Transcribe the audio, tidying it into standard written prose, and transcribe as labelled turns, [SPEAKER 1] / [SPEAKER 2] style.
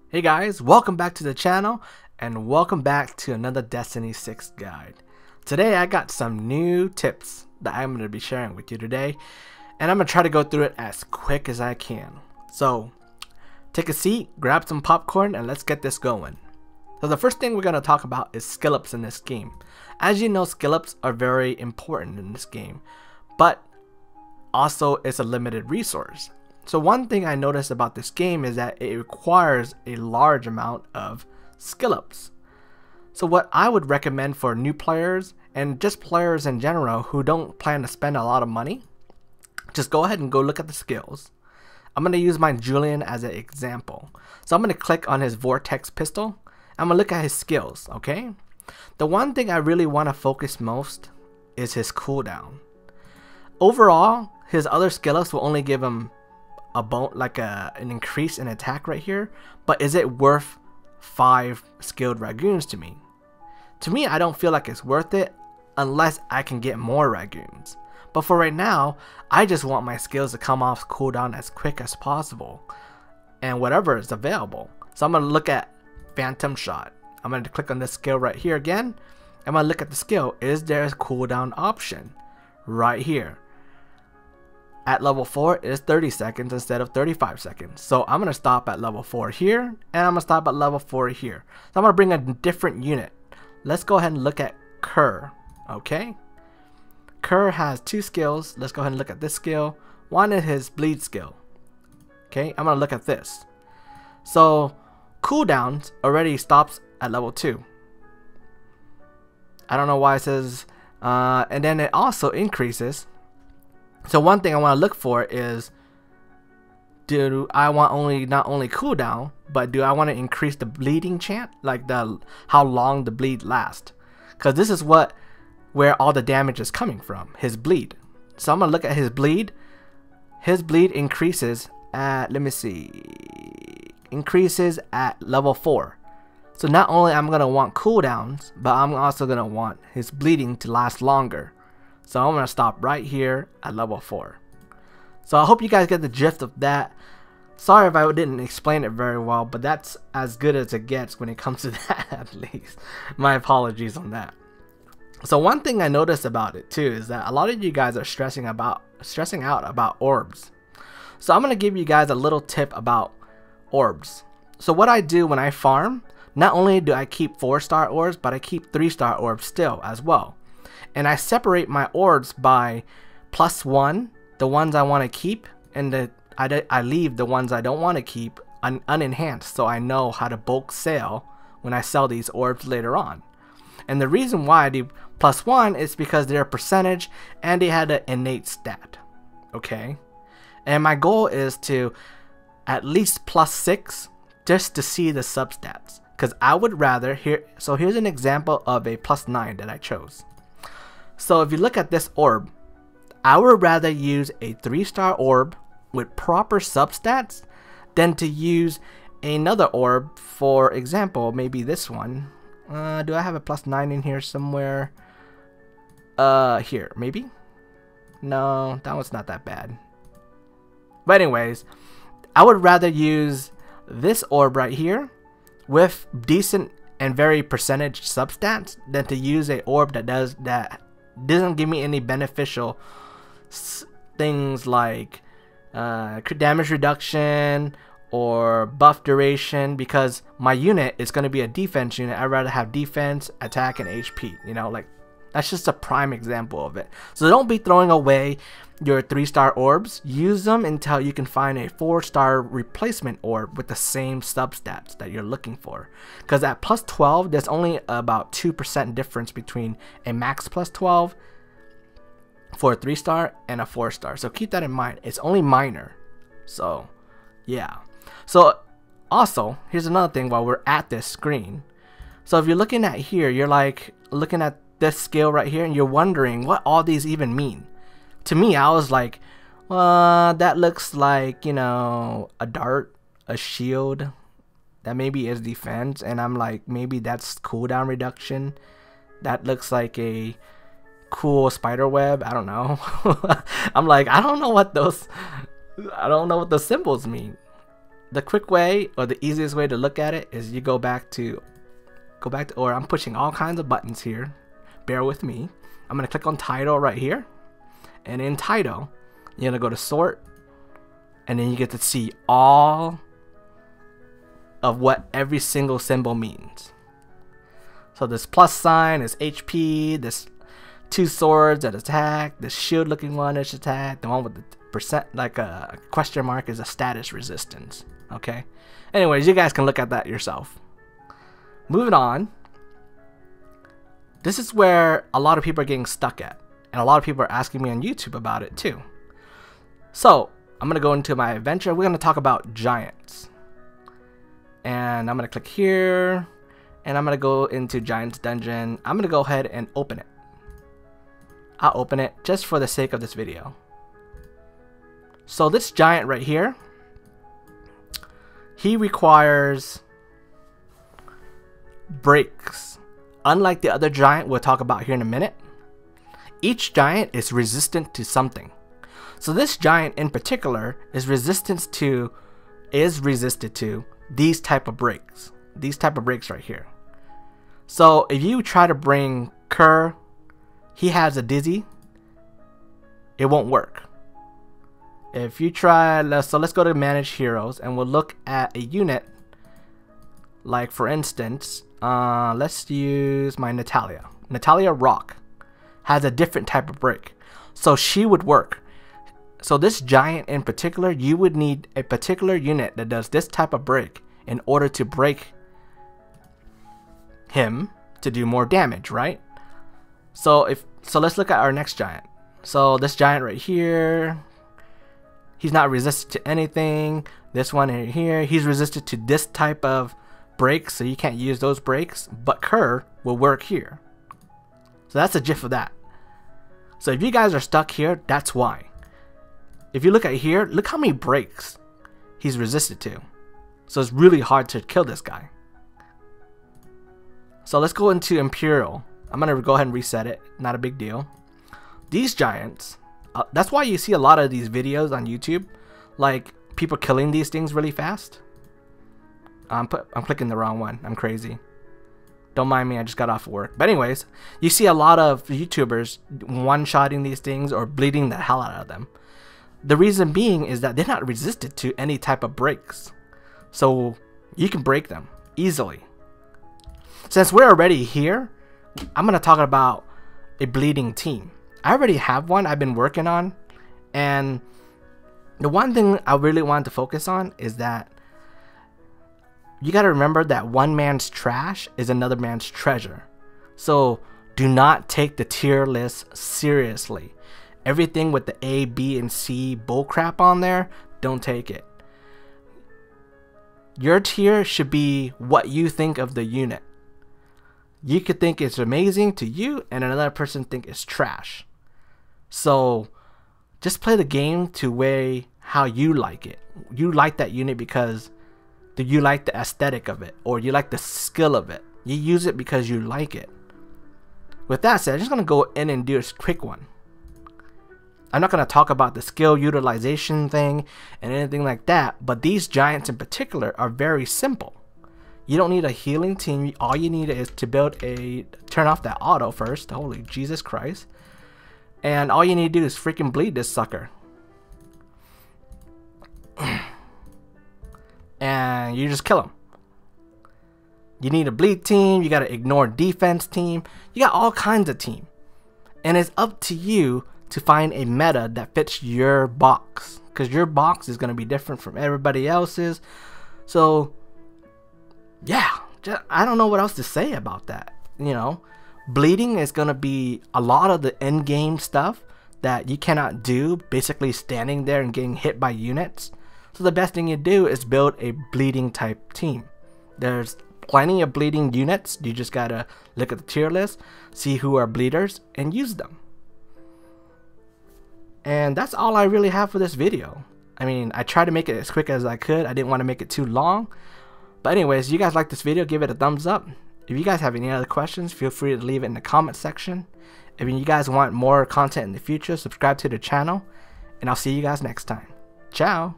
[SPEAKER 1] Hey guys, welcome back to the channel and welcome back to another Destiny 6 guide. Today I got some new tips that I'm going to be sharing with you today, and I'm going to try to go through it as quick as I can. So take a seat, grab some popcorn, and let's get this going. So the first thing we're going to talk about is skill ups in this game. As you know, skill ups are very important in this game, but also it's a limited resource. So one thing I noticed about this game is that it requires a large amount of skill ups. So what I would recommend for new players and just players in general who don't plan to spend a lot of money, just go ahead and go look at the skills. I'm going to use my Julian as an example. So I'm going to click on his Vortex pistol. I'm going to look at his skills, okay? The one thing I really want to focus most is his cooldown. Overall, his other skill ups will only give him an increase in attack right here, but is it worth 5 skilled Ragoons to me? To me, I don't feel like it's worth it unless I can get more Ragoons. But for right now, I just want my skills to come off cooldown as quick as possible and whatever is available. So I'm going to look at Phantom Shot. I'm going to click on this skill right here again. I'm going to look at the skill. Is there a cooldown option? Right here. At level 4 is 30 seconds instead of 35 seconds. So I'm going to stop at level 4 here, and I'm going to stop at level 4 here. So I'm going to bring a different unit. Let's go ahead and look at Kerr. Okay. Kerr has 2 skills. Let's go ahead and look at this skill. One is his bleed skill. Okay. I'm going to look at this. So cooldowns already stops at level 2. I don't know why it says, and then it also increases. So one thing I want to look for is, do I want not only cooldown, but do I want to increase the bleeding chance, like how long the bleed lasts? Because this is where all the damage is coming from, his bleed. So I'm gonna look at his bleed. His bleed increases at, let me see, increases at level 4. So not only I'm gonna want cooldowns, but I'm also gonna want his bleeding to last longer. So I'm going to stop right here at level 4. So I hope you guys get the gist of that. Sorry if I didn't explain it very well, but that's as good as it gets when it comes to that at least. My apologies on that. So one thing I noticed about it too is that a lot of you guys are stressing out about orbs. So I'm going to give you guys a little tip about orbs. So what I do when I farm, not only do I keep 4-star orbs, but I keep 3-star orbs still as well. And I separate my orbs by +1, the ones I want to keep, and I leave the ones I don't want to keep unenhanced, so I know how to bulk sell when I sell these orbs later on. And the reason why I do +1 is because they're a percentage and they had an innate stat. Okay? And my goal is to at least +6 just to see the substats. Because I would rather, so here's an example of a +9 that I chose. So if you look at this orb, I would rather use a 3-star orb with proper substats than to use another orb. For example, maybe this one. Do I have a +9 in here somewhere? Here, maybe? No, that one's not that bad. But anyways, I would rather use this orb right here with decent and very percentage substats than to use a orb that doesn't give me any beneficial things like damage reduction or buff duration, because my unit is going to be a defense unit. I'd rather have defense, attack, and HP. You know, like that's just a prime example of it. So don't be throwing away your 3-star orbs. Use them until you can find a 4-star replacement orb with the same substats that you're looking for. Because at +12, there's only about 2% difference between a max +12 for a 3-star and a 4-star. So keep that in mind. It's only minor. So yeah. So also, here's another thing while we're at this screen. So if you're looking at here, you're like looking at this skill right here and you're wondering what all these even mean. To me, I was like, that looks like, you know, a dart, a shield, that maybe is defense, and I'm like, maybe that's cooldown reduction. That looks like a cool spider web. I don't know. I'm like, I don't know what those symbols mean. the quick way or the easiest way to look at it is you go back to, or I'm pushing all kinds of buttons here. Bear with me. I'm gonna click on title right here, and in title, you're gonna go to sort, and then you get to see all of what every single symbol means. So this plus sign is HP, this 2 swords that attack, this shield looking one is attack, the one with the percent like a question mark is a status resistance. Okay, anyways, you guys can look at that yourself. Moving on, this is where a lot of people are getting stuck at, and a lot of people are asking me on YouTube about it too. So I'm gonna go into my adventure. We're gonna talk about giants, and I'm gonna click here, and I'm gonna go into Giants Dungeon. I'm gonna go ahead and open it. I'll open it just for the sake of this video. So this giant right here, he requires breaks. Unlike the other giant we'll talk about here in a minute, each giant is resistant to something. So this giant in particular is resisted to these type of breaks. These type of breaks right here. So if you try to bring Kerr, he has a dizzy, it won't work. If you try, so let's go to manage heroes and we'll look at a unit, like for instance, let's use my Natalia. Natalia Rock has a different type of break, so she would work. So this giant in particular, you would need a particular unit that does this type of break in order to break him to do more damage, right? So let's look at our next giant. So this giant right here, he's not resistant to anything. This one right here, he's resistant to this type of breaks, so you can't use those breaks, but Kerr will work here. So that's the gist of that. So if you guys are stuck here, that's why. If you look at here, look how many breaks he's resisted to. So it's really hard to kill this guy. So let's go into Imperial. I'm gonna go ahead and reset it, not a big deal. These giants, that's why you see a lot of these videos on YouTube, like people killing these things really fast. I'm clicking the wrong one, I'm crazy. Don't mind me, I just got off of work. But anyways, you see a lot of YouTubers one-shotting these things or bleeding the hell out of them. The reason being is that they're not resistant to any type of breaks. So you can break them easily. Since we're already here, I'm going to talk about a bleeding team. I already have one I've been working on. And the one thing I really wanted to focus on is that you got to remember that one man's trash is another man's treasure. So do not take the tier list seriously. Everything with the A, B, and C bullcrap on there, don't take it. Your tier should be what you think of the unit. You could think it's amazing to you, and another person think it's trash. So just play the game to way how you like it. You like that unit because you like the aesthetic of it, or you like the skill of it. You use it because you like it. With that said, I'm just going to go in and do a quick one. I'm not going to talk about the skill utilization thing and anything like that, but these giants in particular are very simple. You don't need a healing team. All you need is to turn off that auto first. Holy Jesus Christ. And all you need to do is freaking bleed this sucker. And you just kill him. You need a bleed team. You got to ignore defense team. You got all kinds of team. And it's up to you to find a meta that fits your box, because your box is going to be different from everybody else's. So yeah, I don't know what else to say about that. You know, bleeding is going to be a lot of the end game stuff that you cannot do, basically standing there and getting hit by units. So the best thing you do is build a bleeding type team. There's plenty of bleeding units. You just gotta look at the tier list, see who are bleeders, and use them. And that's all I really have for this video. I mean, I tried to make it as quick as I could. I didn't want to make it too long. But anyways, you guys like this video, give it a thumbs up. If you guys have any other questions, feel free to leave it in the comment section. If you guys want more content in the future, subscribe to the channel. And I'll see you guys next time. Ciao!